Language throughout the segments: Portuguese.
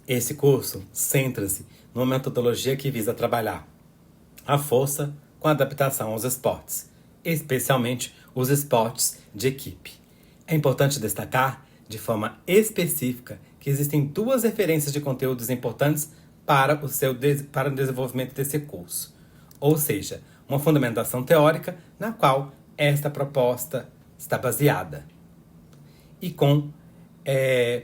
Esse curso centra-se numa metodologia que visa trabalhar a força com adaptação aos esportes, especialmente os esportes de equipe. É importante destacar, de forma específica, que existem duas referências de conteúdos importantes para o desenvolvimento desse curso. Ou seja, uma fundamentação teórica na qual esta proposta está baseada. E com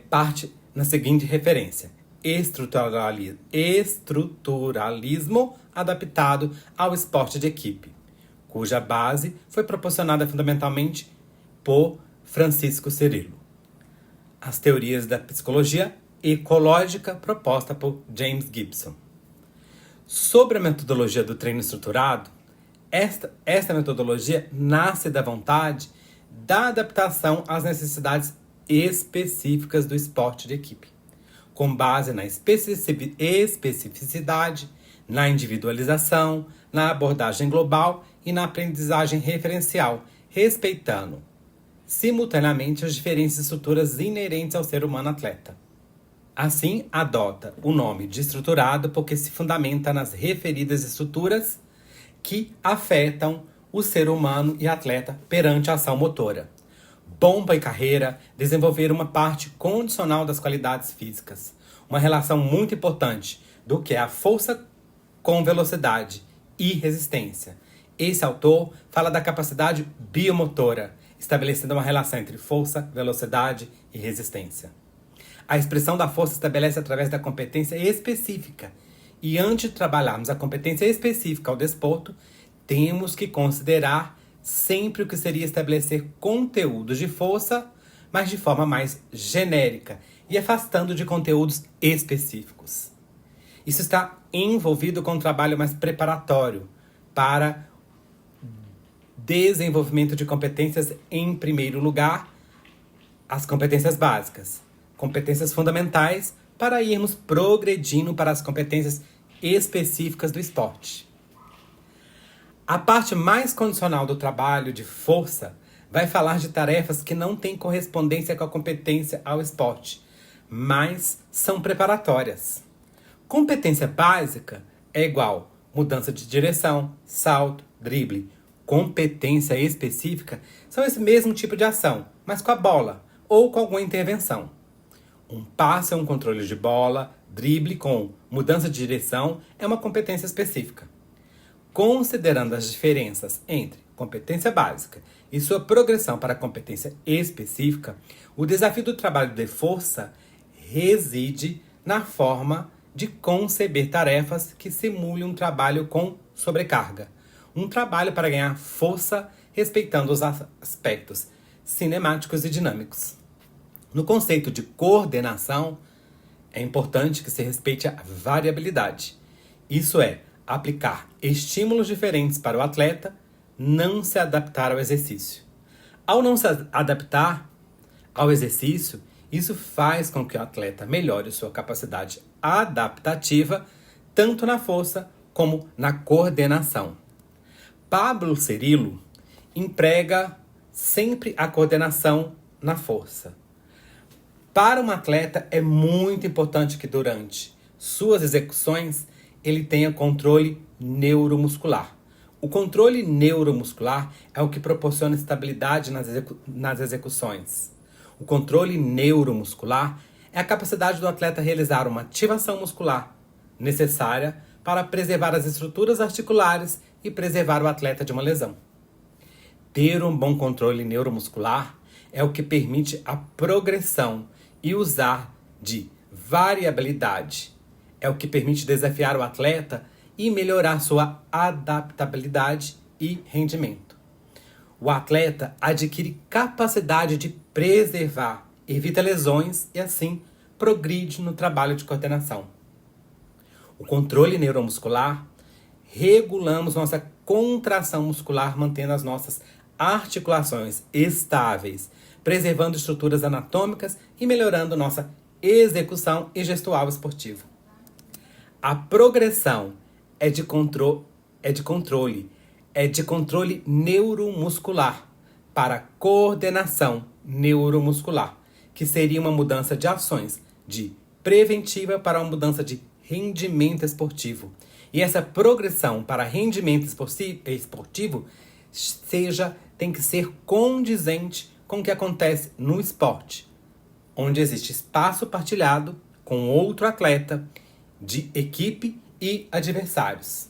parte na seguinte referência: estruturalismo adaptado ao esporte de equipe, cuja base foi proporcionada fundamentalmente por Francisco Cirillo. As teorias da psicologia ecológica proposta por James Gibson. Sobre a metodologia do treino estruturado, esta metodologia nasce da vontade da adaptação às necessidades específicas do esporte de equipe, com base na especificidade, na individualização, na abordagem global e na aprendizagem referencial, respeitando simultaneamente as diferentes estruturas inerentes ao ser humano atleta. Assim, adota o nome de estruturado porque se fundamenta nas referidas estruturas que afetam o ser humano e atleta perante a ação motora. Bomba e carreira desenvolver uma parte condicional das qualidades físicas, uma relação muito importante do que é a força com velocidade e resistência. Esse autor fala da capacidade biomotora, estabelecendo uma relação entre força, velocidade e resistência. A expressão da força estabelece através da competência específica. E antes de trabalharmos a competência específica ao desporto, temos que considerar sempre o que seria estabelecer conteúdos de força, mas de forma mais genérica e afastando de conteúdos específicos. Isso está envolvido com um trabalho mais preparatório para desenvolvimento de competências, em primeiro lugar, as competências básicas, competências fundamentais, para irmos progredindo para as competências específicas do esporte. A parte mais condicional do trabalho de força vai falar de tarefas que não têm correspondência com a competência ao esporte, mas são preparatórias. Competência básica é igual mudança de direção, salto, drible. Competência específica são esse mesmo tipo de ação, mas com a bola ou com alguma intervenção. Um passe é um controle de bola, drible com mudança de direção é uma competência específica. Considerando as diferenças entre competência básica e sua progressão para a competência específica, o desafio do trabalho de força reside na forma de conceber tarefas que simulem um trabalho com sobrecarga. Um trabalho para ganhar força respeitando os aspectos cinemáticos e dinâmicos. No conceito de coordenação, é importante que se respeite a variabilidade. Isso é, aplicar estímulos diferentes para o atleta, não se adaptar ao exercício. Ao não se adaptar ao exercício, isso faz com que o atleta melhore sua capacidade adaptativa, tanto na força como na coordenação. Pablo Cirillo emprega sempre a coordenação na força. Para um atleta, é muito importante que durante suas execuções ele tenha controle neuromuscular. O controle neuromuscular é o que proporciona estabilidade nas execuções. O controle neuromuscular é a capacidade do atleta realizar uma ativação muscular necessária para preservar as estruturas articulares e preservar o atleta de uma lesão. Ter um bom controle neuromuscular é o que permite a progressão e usar de variabilidade. É o que permite desafiar o atleta e melhorar sua adaptabilidade e rendimento. O atleta adquire capacidade de preservar, evita lesões e assim progride no trabalho de coordenação. O controle neuromuscular, regulamos nossa contração muscular mantendo as nossas articulações estáveis, preservando estruturas anatômicas e melhorando nossa execução e gestual esportiva. A progressão é de controle neuromuscular para coordenação neuromuscular, que seria uma mudança de ações de preventiva para uma mudança de rendimento esportivo. E essa progressão para rendimento esportivo tem que ser condizente com o que acontece no esporte, onde existe espaço partilhado com outro atleta, de equipe e adversários.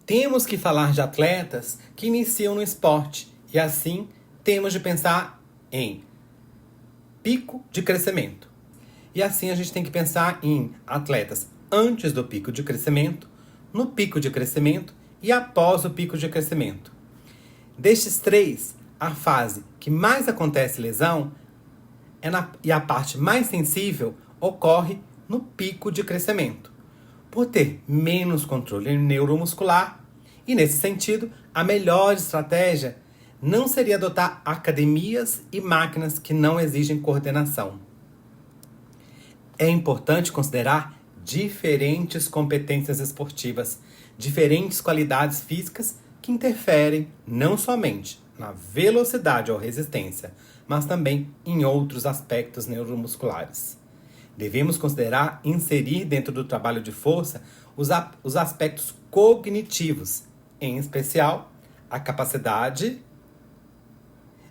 Temos que falar de atletas que iniciam no esporte e assim temos de pensar em pico de crescimento. E assim a gente tem que pensar em atletas antes do pico de crescimento, no pico de crescimento e após o pico de crescimento. Destes três, a fase que mais acontece lesão e a parte mais sensível ocorre no pico de crescimento, por ter menos controle neuromuscular. E nesse sentido, a melhor estratégia não seria adotar academias e máquinas que não exigem coordenação. É importante considerar diferentes competências esportivas, diferentes qualidades físicas que interferem não somente na velocidade ou resistência, mas também em outros aspectos neuromusculares. Devemos considerar inserir dentro do trabalho de força os aspectos cognitivos, em especial a capacidade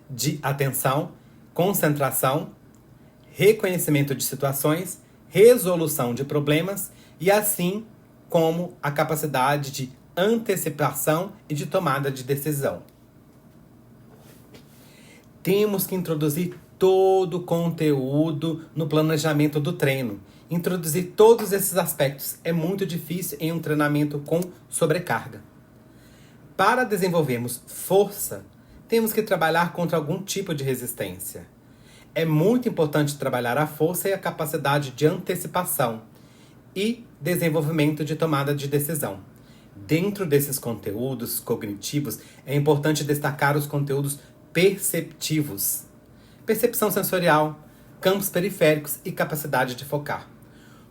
de atenção, concentração, reconhecimento de situações, resolução de problemas e assim como a capacidade de antecipação e de tomada de decisão. Temos que introduzir todo o conteúdo no planejamento do treino. Introduzir todos esses aspectos é muito difícil em um treinamento com sobrecarga. Para desenvolvermos força, temos que trabalhar contra algum tipo de resistência. É muito importante trabalhar a força e a capacidade de antecipação e desenvolvimento de tomada de decisão. Dentro desses conteúdos cognitivos, é importante destacar os conteúdos perceptivos. Percepção sensorial, campos periféricos e capacidade de focar.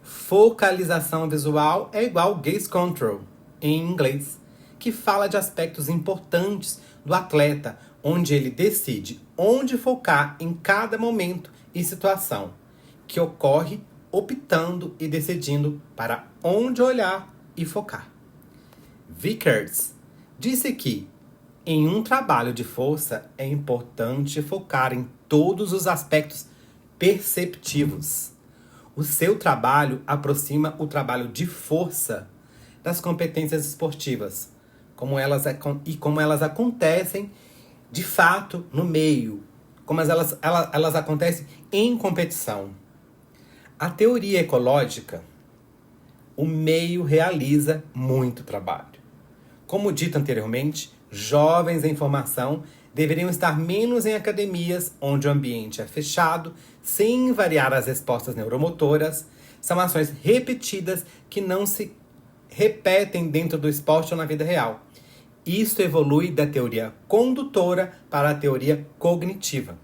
Focalização visual é igual gaze control, em inglês, que fala de aspectos importantes do atleta, onde ele decide onde focar em cada momento e situação, que ocorre optando e decidindo para onde olhar e focar. Vickers disse que, em um trabalho de força, é importante focar em todos os aspectos perceptivos. O seu trabalho aproxima o trabalho de força das competências esportivas, como elas acontecem de fato no meio, como elas acontecem em competição. A teoria ecológica, o meio realiza muito trabalho. Como dito anteriormente, jovens em formação deveriam estar menos em academias onde o ambiente é fechado, sem variar as respostas neuromotoras. São ações repetidas que não se repetem dentro do esporte ou na vida real. Isso evolui da teoria condutora para a teoria cognitiva.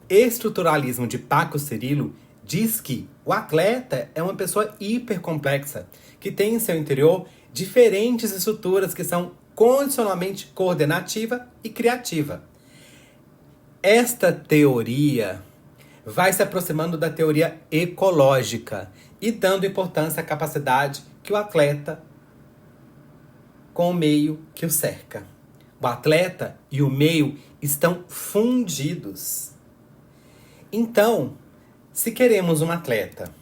Estruturalismo de Paco Cirillo diz que o atleta é uma pessoa hipercomplexa, que tem em seu interior diferentes estruturas que são condicionalmente coordenativa e criativa. Esta teoria vai se aproximando da teoria ecológica e dando importância à capacidade que o atleta com o meio que o cerca. O atleta e o meio estão fundidos. Então, se queremos um atleta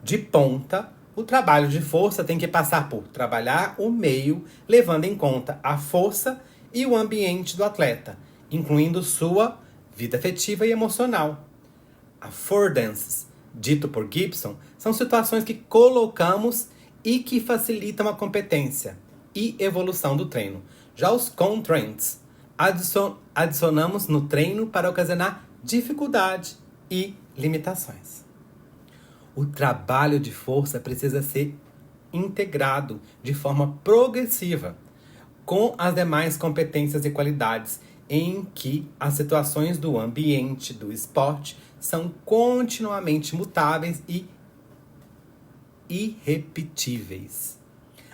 de ponta, o trabalho de força tem que passar por trabalhar o meio, levando em conta a força e o ambiente do atleta, incluindo sua vida afetiva e emocional. Affordances, dito por Gibson, são situações que colocamos e que facilitam a competência e evolução do treino. Já os constraints, adicionamos no treino para ocasionar dificuldade e limitações. O trabalho de força precisa ser integrado de forma progressiva com as demais competências e qualidades em que as situações do ambiente do esporte são continuamente mutáveis e irrepetíveis.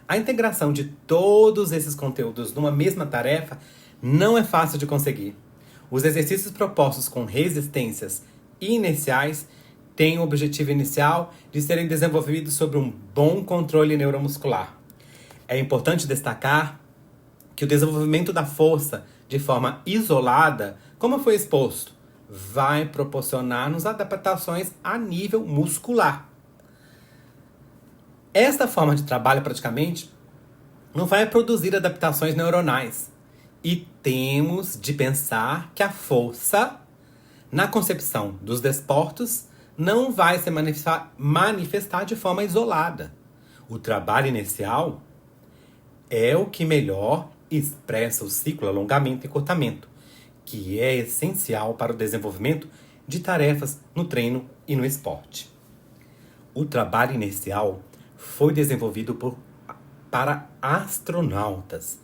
A integração de todos esses conteúdos numa mesma tarefa não é fácil de conseguir. Os exercícios propostos com resistências inerciais tem o objetivo inicial de serem desenvolvidos sobre um bom controle neuromuscular. É importante destacar que o desenvolvimento da força de forma isolada, como foi exposto, vai proporcionar-nos adaptações a nível muscular. Esta forma de trabalho, praticamente, não vai produzir adaptações neuronais. E temos de pensar que a força, na concepção dos desportos, não vai se manifestar de forma isolada. O trabalho inicial é o que melhor expressa o ciclo alongamento e encurtamento, que é essencial para o desenvolvimento de tarefas no treino e no esporte. O trabalho inicial foi desenvolvido para astronautas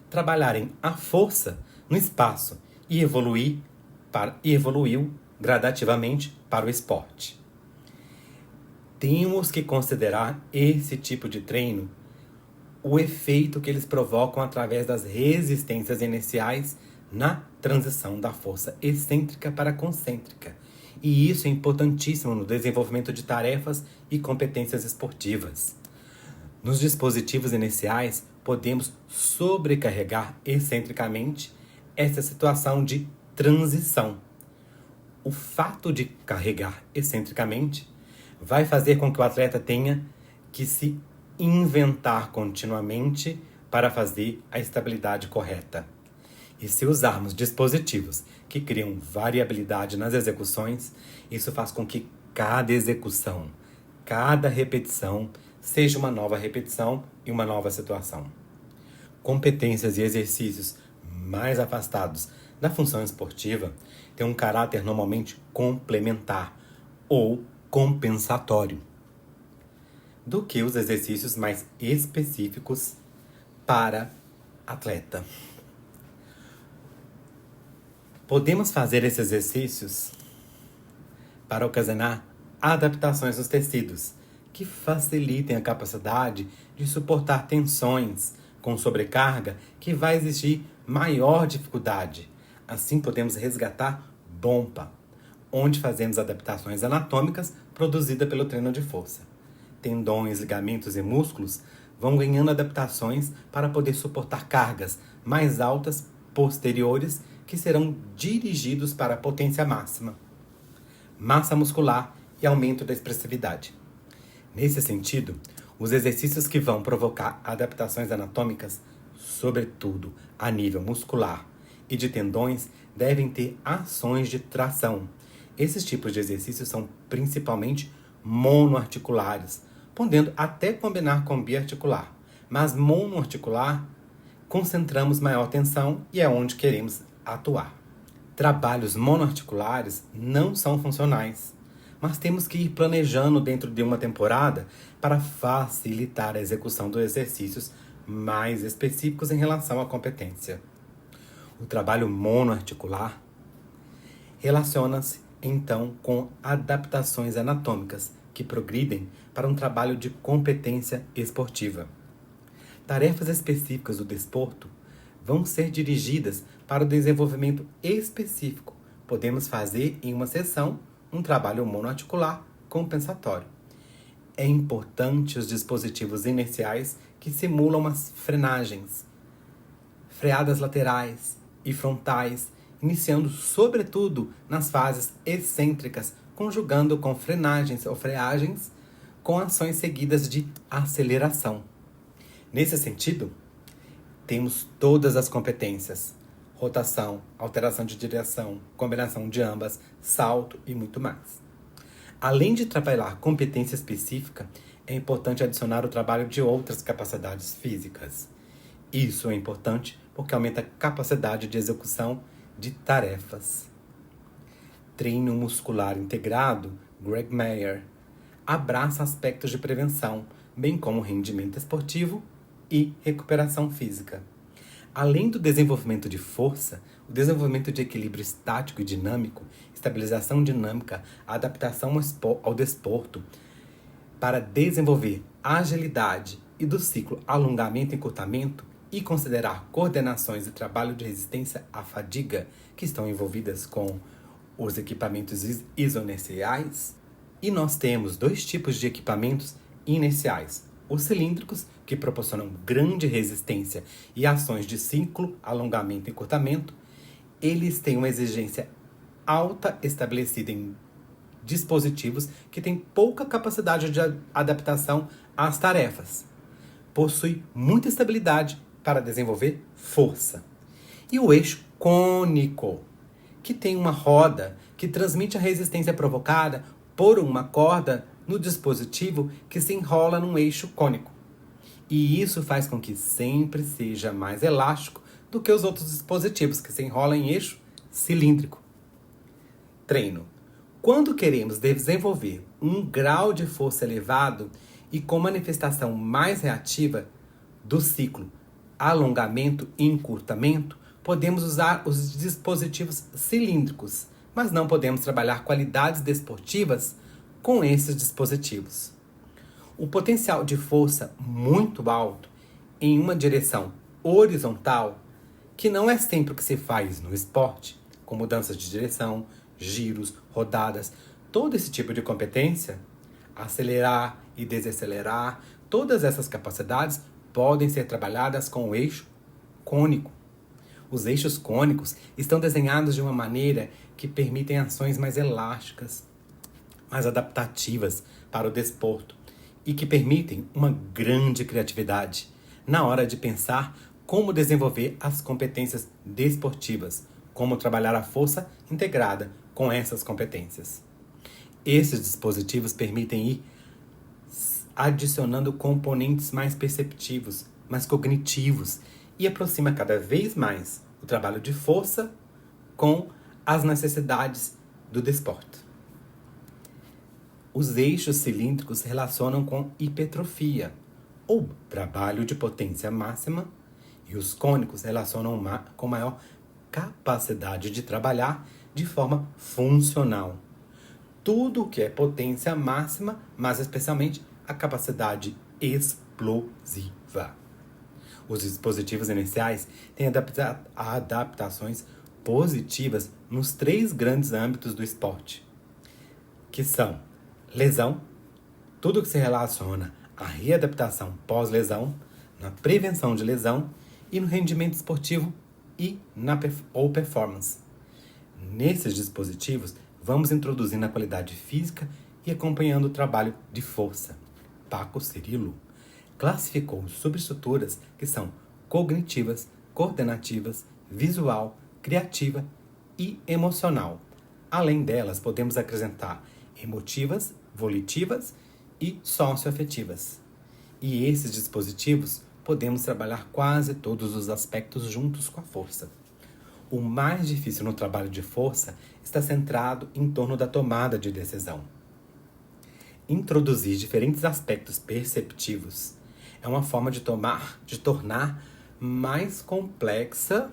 trabalharem a força no espaço e evoluiu gradativamente para o esporte. Temos que considerar esse tipo de treino o efeito que eles provocam através das resistências iniciais na transição da força excêntrica para concêntrica. E isso é importantíssimo no desenvolvimento de tarefas e competências esportivas. Nos dispositivos iniciais, podemos sobrecarregar excentricamente essa situação de transição. O fato de carregar excentricamente vai fazer com que o atleta tenha que se inventar continuamente para fazer a estabilidade correta. E se usarmos dispositivos que criam variabilidade nas execuções, isso faz com que cada execução, cada repetição, seja uma nova repetição e uma nova situação. Competências e exercícios mais afastados da função esportiva têm um caráter normalmente complementar ou compensatório do que os exercícios mais específicos para atleta. Podemos fazer esses exercícios para ocasionar adaptações nos tecidos, que facilitem a capacidade de suportar tensões com sobrecarga que vai exigir maior dificuldade. Assim podemos resgatar bomba, onde fazemos adaptações anatômicas produzidas pelo treino de força. Tendões, ligamentos e músculos vão ganhando adaptações para poder suportar cargas mais altas posteriores que serão dirigidos para a potência máxima, massa muscular e aumento da expressividade. Nesse sentido, os exercícios que vão provocar adaptações anatômicas, sobretudo a nível muscular e de tendões, devem ter ações de tração. Esses tipos de exercícios são principalmente monoarticulares, podendo até combinar com biarticular, mas monoarticular concentramos maior tensão e é onde queremos atuar. Trabalhos monoarticulares não são funcionais, mas temos que ir planejando dentro de uma temporada para facilitar a execução dos exercícios mais específicos em relação à competência. O trabalho monoarticular relaciona-se, então, com adaptações anatômicas que progridem para um trabalho de competência esportiva. Tarefas específicas do desporto vão ser dirigidas para o desenvolvimento específico. Podemos fazer em uma sessão um trabalho monoarticular compensatório. É importante os dispositivos iniciais que simulam as frenagens, freadas laterais e frontais, iniciando sobretudo nas fases excêntricas, conjugando com frenagens ou freagens com ações seguidas de aceleração. Nesse sentido, temos todas as competências: rotação, alteração de direção, combinação de ambas, salto e muito mais. Além de trabalhar competência específica, é importante adicionar o trabalho de outras capacidades físicas. Isso é importante porque aumenta a capacidade de execução de tarefas. Treino muscular integrado, Greg Mayer, abraça aspectos de prevenção, bem como rendimento esportivo e recuperação física. Além do desenvolvimento de força, o desenvolvimento de equilíbrio estático e dinâmico, estabilização dinâmica, adaptação ao desporto, para desenvolver agilidade e do ciclo alongamento e encurtamento e considerar coordenações e trabalho de resistência à fadiga que estão envolvidas com os equipamentos isoinerciais, E nós temos dois tipos de equipamentos iniciais. Os cilíndricos, que proporcionam grande resistência e ações de ciclo, alongamento e encurtamento. Eles têm uma exigência alta estabelecida em dispositivos que têm pouca capacidade de adaptação às tarefas. Possui muita estabilidade para desenvolver força. E o eixo cônico, que tem uma roda que transmite a resistência provocada por uma corda no dispositivo que se enrola num eixo cônico. E isso faz com que sempre seja mais elástico do que os outros dispositivos que se enrolam em eixo cilíndrico. Treino. Quando queremos desenvolver um grau de força elevado e com manifestação mais reativa do ciclo alongamento e encurtamento, podemos usar os dispositivos cilíndricos, mas não podemos trabalhar qualidades desportivas com esses dispositivos. O potencial de força muito alto em uma direção horizontal, que não é sempre o que se faz no esporte, com mudanças de direção, giros, rodadas, todo esse tipo de competência, acelerar e desacelerar, todas essas capacidades podem ser trabalhadas com o eixo cônico. Os eixos cônicos estão desenhados de uma maneira que permitem ações mais elásticas, mais adaptativas para o desporto e que permitem uma grande criatividade na hora de pensar como desenvolver as competências desportivas, como trabalhar a força integrada com essas competências. Esses dispositivos permitem ir adicionando componentes mais perceptivos, mais cognitivos e aproxima cada vez mais o trabalho de força com as necessidades do desporto. Os eixos cilíndricos se relacionam com hipertrofia, ou trabalho de potência máxima, e os cônicos relacionam com maior capacidade de trabalhar de forma funcional. Tudo o que é potência máxima, mas especialmente a capacidade explosiva. Os dispositivos iniciais têm adaptações positivas nos 3 grandes âmbitos do esporte, que são lesão, tudo que se relaciona à readaptação pós-lesão, na prevenção de lesão e no rendimento esportivo ou performance. Nesses dispositivos, vamos introduzindo a qualidade física e acompanhando o trabalho de força. Paco Cirillo classificou subestruturas que são cognitivas, coordenativas, visual, criativa e emocional. Além delas, podemos acrescentar emotivas, volitivas e socioafetivas. E esses dispositivos podemos trabalhar quase todos os aspectos juntos com a força. O mais difícil no trabalho de força está centrado em torno da tomada de decisão. Introduzir diferentes aspectos perceptivos é uma forma de tornar mais complexa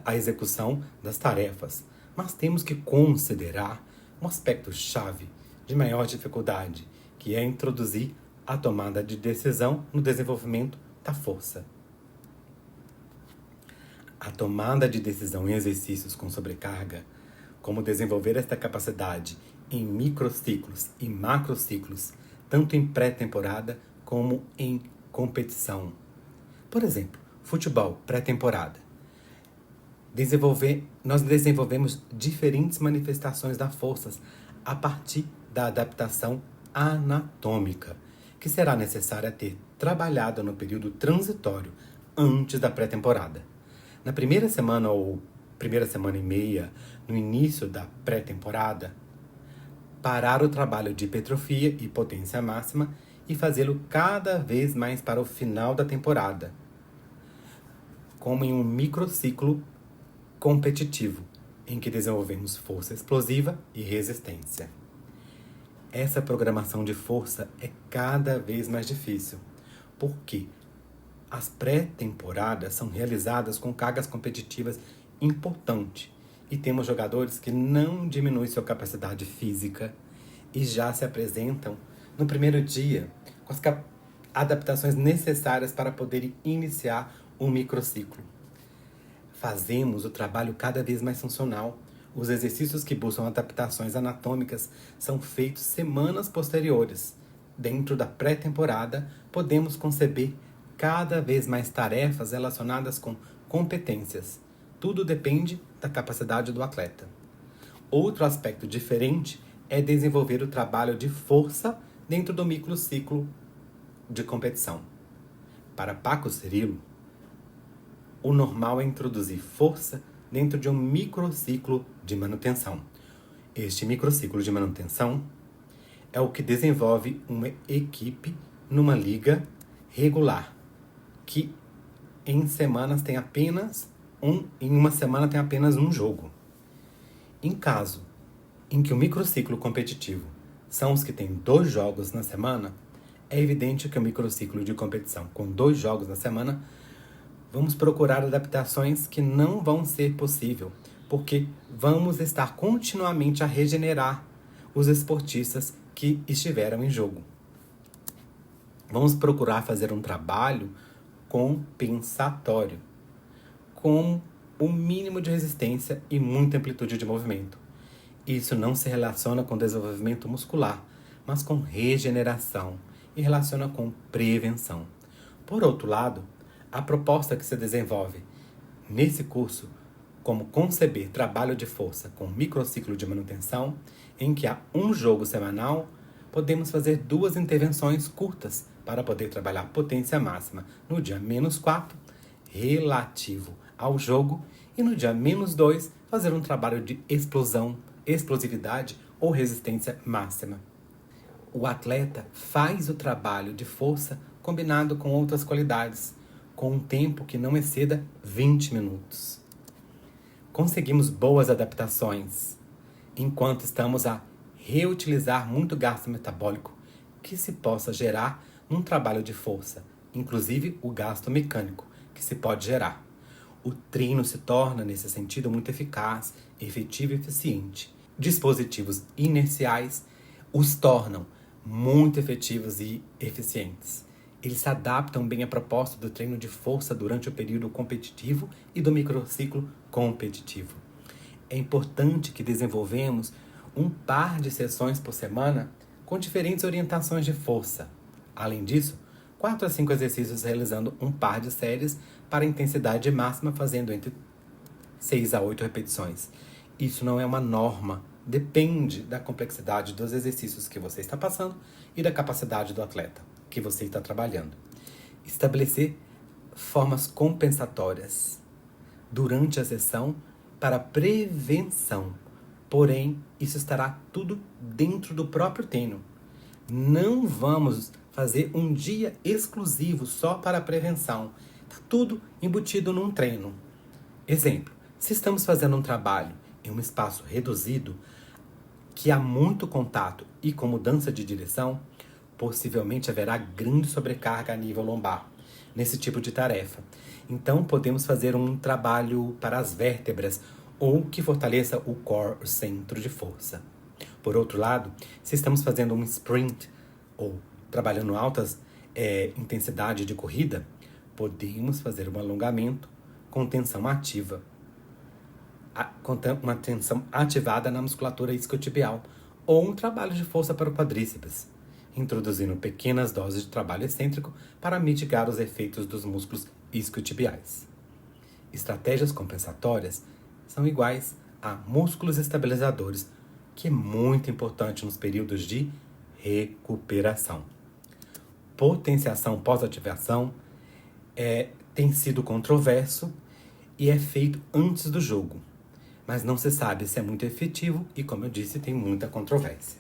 a execução das tarefas, mas temos que considerar um aspecto-chave de maior dificuldade, que é introduzir a tomada de decisão no desenvolvimento da força. A tomada de decisão em exercícios com sobrecarga, como desenvolver esta capacidade em microciclos e macrociclos, tanto em pré-temporada como em competição. Por exemplo, futebol, pré-temporada. Nós desenvolvemos diferentes manifestações da força a partir da adaptação anatômica, que será necessária ter trabalhado no período transitório antes da pré-temporada. Na primeira semana ou primeira semana e meia, no início da pré-temporada, parar o trabalho de hipertrofia e potência máxima e fazê-lo cada vez mais para o final da temporada, como em um microciclo competitivo, em que desenvolvemos força explosiva e resistência. Essa programação de força é cada vez mais difícil, porque as pré-temporadas são realizadas com cargas competitivas importantes e temos jogadores que não diminuem sua capacidade física e já se apresentam no primeiro dia com as adaptações necessárias para poderem iniciar um microciclo. Fazemos o trabalho cada vez mais funcional, Os exercícios que buscam adaptações anatômicas são feitos semanas posteriores. Dentro da pré-temporada, podemos conceber cada vez mais tarefas relacionadas com competências. Tudo depende da capacidade do atleta. Outro aspecto diferente é desenvolver o trabalho de força dentro do microciclo de competição. Para Paco Cirillo, o normal é introduzir força dentro de um microciclo de manutenção. Este microciclo de manutenção é o que desenvolve uma equipe numa liga regular, que em uma semana tem apenas um jogo. Em caso em que o microciclo competitivo são os que têm 2 jogos na semana, é evidente que o microciclo de competição com 2 jogos na semana, vamos procurar adaptações que não vão ser possível, porque vamos estar continuamente a regenerar os esportistas que estiveram em jogo. Vamos procurar fazer um trabalho compensatório, com o mínimo de resistência e muita amplitude de movimento. Isso não se relaciona com desenvolvimento muscular, mas com regeneração e relaciona com prevenção. Por outro lado, a proposta que se desenvolve nesse curso, como conceber trabalho de força com microciclo de manutenção, em que há um jogo semanal, podemos fazer 2 intervenções curtas para poder trabalhar potência máxima no dia -4, relativo ao jogo, e no dia -2, fazer um trabalho de explosão, explosividade ou resistência máxima. O atleta faz o trabalho de força combinado com outras qualidades, com um tempo que não exceda 20 minutos. Conseguimos boas adaptações, enquanto estamos a reutilizar muito gasto metabólico que se possa gerar num trabalho de força, inclusive o gasto mecânico que se pode gerar. O treino se torna, nesse sentido, muito eficaz, efetivo e eficiente. Dispositivos inerciais os tornam muito efetivos e eficientes. Eles se adaptam bem à proposta do treino de força durante o período competitivo e do microciclo competitivo. É importante que desenvolvemos um par de sessões por semana com diferentes orientações de força. Além disso, 4 a 5 exercícios realizando um par de séries para intensidade máxima, fazendo entre 6 a 8 repetições. Isso não é uma norma, depende da complexidade dos exercícios que você está passando e da capacidade do atleta que você está trabalhando. Estabelecer formas compensatórias durante a sessão para prevenção. Porém, isso estará tudo dentro do próprio treino. Não vamos fazer um dia exclusivo só para a prevenção. Está tudo embutido num treino. Exemplo, se estamos fazendo um trabalho em um espaço reduzido, que há muito contato e com mudança de direção, possivelmente haverá grande sobrecarga a nível lombar nesse tipo de tarefa. Então, podemos fazer um trabalho para as vértebras ou que fortaleça o core, o centro de força. Por outro lado, se estamos fazendo um sprint ou trabalhando altas intensidade de corrida, podemos fazer um alongamento com tensão ativa, com uma tensão ativada na musculatura isquiotibial, ou um trabalho de força para o quadríceps, introduzindo pequenas doses de trabalho excêntrico para mitigar os efeitos dos músculos isquiotibiais. Estratégias compensatórias são iguais a músculos estabilizadores, que é muito importante nos períodos de recuperação. Potenciação pós-ativação tem sido controverso e é feito antes do jogo, mas não se sabe se é muito efetivo e, como eu disse, tem muita controvérsia.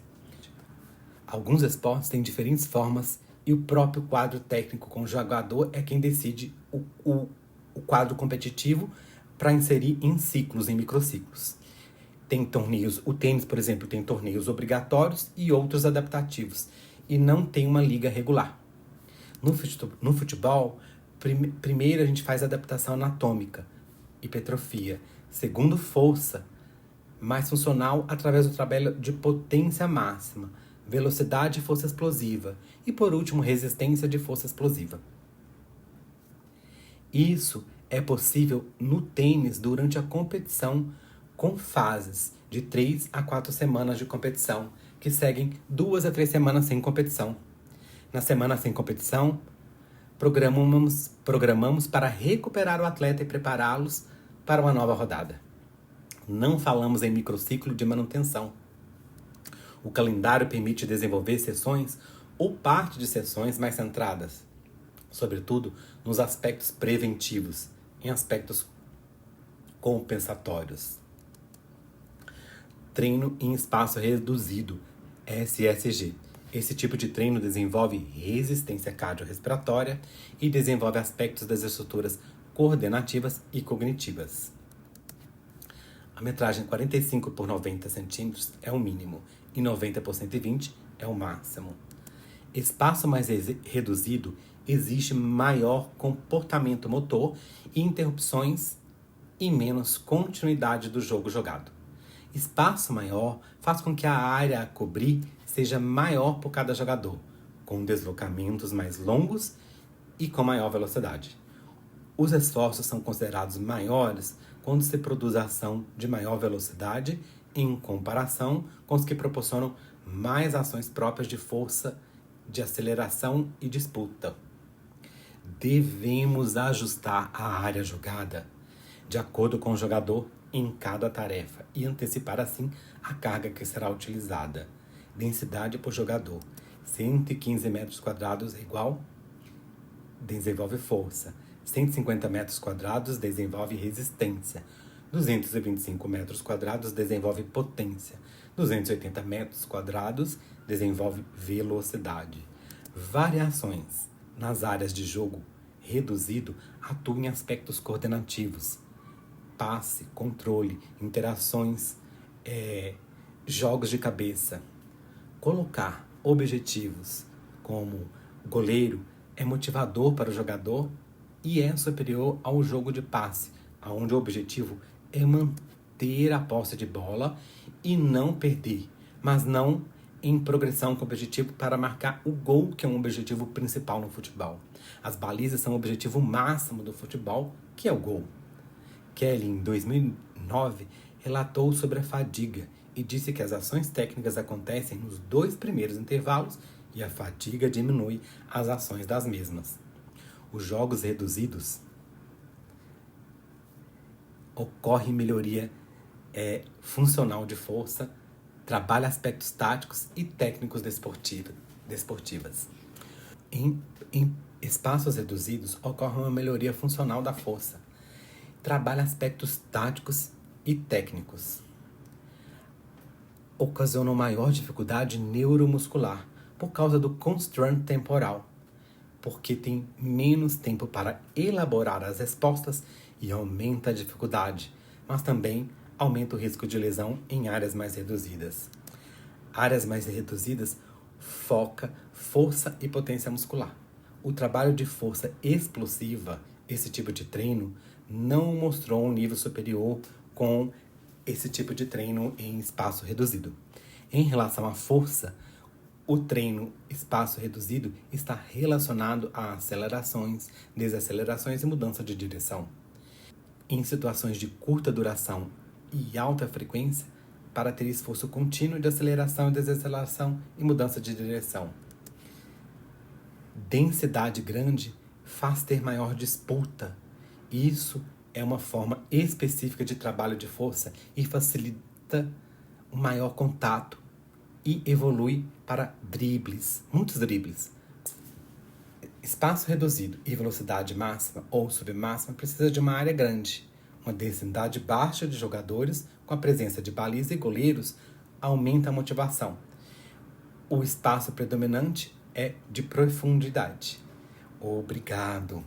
Alguns esportes têm diferentes formas e o próprio quadro técnico com o jogador é quem decide o quadro competitivo para inserir em ciclos, em microciclos. Tem torneios, o tênis, por exemplo, tem torneios obrigatórios e outros adaptativos, e não tem uma liga regular. No futebol, primeiro a gente faz adaptação anatômica, hipertrofia. Segundo, força, mais funcional através do trabalho de potência máxima, velocidade e força explosiva. E por último, resistência de força explosiva. Isso é possível no tênis durante a competição com fases de 3 a 4 semanas de competição, que seguem 2 a 3 semanas sem competição. Na semana sem competição, programamos para recuperar o atleta e prepará-los para uma nova rodada. Não falamos em microciclo de manutenção. O calendário permite desenvolver sessões ou parte de sessões mais centradas, sobretudo nos aspectos preventivos, em aspectos compensatórios. Treino em espaço reduzido, SSG. Esse tipo de treino desenvolve resistência cardiorrespiratória e desenvolve aspectos das estruturas coordenativas e cognitivas. A metragem 45 por 90 centímetros é o mínimo e 90 por 120 é o máximo. Espaço mais reduzido existe maior comportamento motor e interrupções e menos continuidade do jogo jogado. Espaço maior faz com que a área a cobrir seja maior por cada jogador, com deslocamentos mais longos e com maior velocidade. Os esforços são considerados maiores quando se produz a ação de maior velocidade em comparação com os que proporcionam mais ações próprias de força, de aceleração e disputa. Devemos ajustar a área jogada de acordo com o jogador em cada tarefa e antecipar assim a carga que será utilizada. Densidade por jogador. 115 metros quadrados é igual, desenvolve força. 150 metros quadrados desenvolve resistência. 225 metros quadrados desenvolve potência. 280 metros quadrados desenvolve velocidade. Variações nas áreas de jogo reduzido atuam em aspectos coordenativos. Passe, controle, interações, jogos de cabeça. Colocar objetivos como goleiro é motivador para o jogador e é superior ao jogo de passe, onde o objetivo é manter a posse de bola e não perder, mas não em progressão com o objetivo para marcar o gol, que é um objetivo principal no futebol. As balizas são o objetivo máximo do futebol, que é o gol. Kelly, em 2009, relatou sobre a fadiga e disse que as ações técnicas acontecem nos 2 primeiros intervalos e a fadiga diminui as ações das mesmas. Os jogos reduzidos ocorre melhoria funcional de força, trabalha aspectos táticos e técnicos desportivas. Em espaços reduzidos ocorre uma melhoria funcional da força, trabalha aspectos táticos e técnicos. Ocasiona maior dificuldade neuromuscular por causa do constraint temporal, porque tem menos tempo para elaborar as respostas e aumenta a dificuldade, mas também aumenta o risco de lesão em áreas mais reduzidas. Áreas mais reduzidas foca força e potência muscular. O trabalho de força explosiva, esse tipo de treino, não mostrou um nível superior com esse tipo de treino em espaço reduzido. Em relação à força, o treino espaço reduzido está relacionado a acelerações, desacelerações e mudança de direção. Em situações de curta duração e alta frequência, para ter esforço contínuo de aceleração e desaceleração e mudança de direção. Densidade grande faz ter maior disputa. Isso é uma forma específica de trabalho de força e facilita o maior contato e evolui para dribles, muitos dribles. Espaço reduzido e velocidade máxima ou submáxima precisa de uma área grande. Uma densidade baixa de jogadores com a presença de baliza e goleiros aumenta a motivação. O espaço predominante é de profundidade. Obrigado.